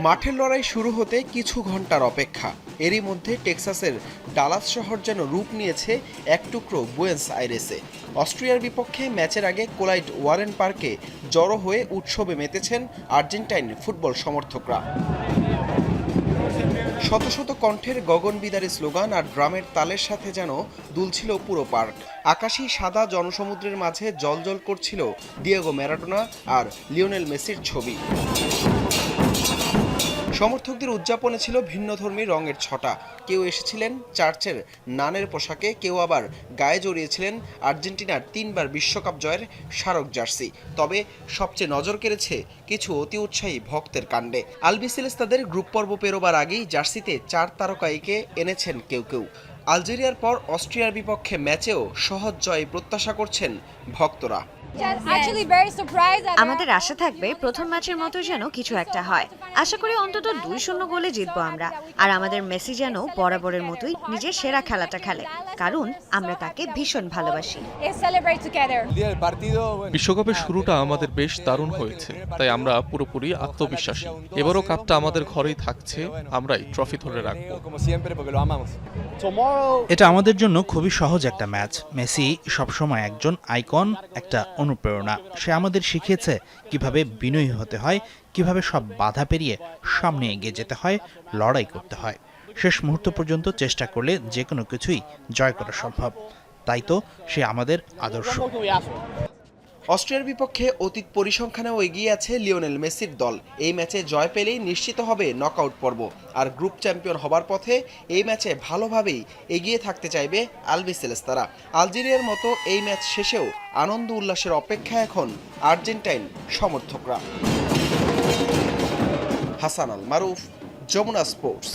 মাঠের লড়াই শুরু হতে কিছু ঘন্টার অপেক্ষা। এরই মধ্যে টেক্সাসের ডালাস শহর যেন রূপ নিয়েছে এক টুকরো বুয়েন্স আইরেসে। অস্ট্রিয়ার বিপক্ষে ম্যাচের আগে কোলাইড ওয়ারেন পার্কে জড়ো হয়ে উৎসবে মেতেছেন আর্জেন্টাইন ফুটবল সমর্থকরা। শত শত কণ্ঠের গগনবিদারী স্লোগান আর ড্রামের তালের সাথে যেন দুলছিল পুরো পার্ক। আকাশী সাদা জনসমুদ্রের মাঝে জ্বলজ্বল করছিল ডিয়েগো ম্যারাডোনা আর লিওনেল মেসির ছবি। সমর্থকদের উদযাপনে ছিল ভিন্নধর্মী রঙের ছটা। কেউ এসেছিলেন চার্চের নানের পোশাকে, কেউ আবার গায়ে জড়িয়েছিলেন আর্জেন্টিনার 3 বার বিশ্বকাপ জয়ের স্মারক জার্সি। তবে সবচেয়ে নজর কেড়েছে কিছু অতি উৎসাহী ভক্তের কাণ্ডে। আলবিসেলেস্তাদের গ্রুপ পর্ব পেরোবার আগেই জার্সিতে 4 তারকাইকে এনেছেন কেউ কেউ। আলজেরিয়ার পর অস্ট্রিয়ার বিপক্ষে ম্যাচেও সহজ জয় প্রত্যাশা করছেন ভক্তরা। আমাদের আশা থাকবে প্রথম ম্যাচের মতো যেন কিছু একটা হয়। আশা করি অন্তত 2-0 গোলে জিতবো আমরা। আর আমাদের মেসি যেন বরাবরের মতোই নিজের সেরা খেলাটা খেলে, কারণ আমরা তাকে ভীষণ ভালোবাসি। বিশ্বকাপের শুরুটা আমাদের বেশ দারুণ হয়েছে, তাই আমরা পুরোপুরি আত্মবিশ্বাসী। এবারও কাপটা আমাদের ঘরেই থাকছে, আমরাই ট্রফি ধরে রাখবো। এটা আমাদের জন্য খুবই সহজ একটা ম্যাচ। মেসি সবসময় একজন আইকন, একটা অনুপ্রেরণা। সে আমাদের শিখিয়েছে কিভাবে বিনয়ী হতে হয়, কিভাবে সব বাধা পেরিয়ে সামনে এগিয়ে যেতে হয়, লড়াই করতে হয়। শেষ মুহূর্ত পর্যন্ত চেষ্টা করলে যে কোনো কিছুই জয় করা সম্ভব। তাই তো সে আমাদের আদর্শ। অস্ট্রিয়ার বিপক্ষে অতীত পরিসংখ্যানেও এগিয়ে আছে লিওনেল মেসির দল। এই ম্যাচে জয় পেলেই নিশ্চিত হবে নকআউট পর্ব। আর গ্রুপ চ্যাম্পিয়ন হবার পথে এই ম্যাচে ভালোভাবেই এগিয়ে থাকতে চাইবে আলবিসেলেস্তারা। আলজেরিয়ার মতো এই ম্যাচ শেষেও আনন্দ উল্লাসের অপেক্ষা এখন আর্জেন্টাইন সমর্থকরা। হাসান আল মারুফ, যমুনা স্পোর্টস।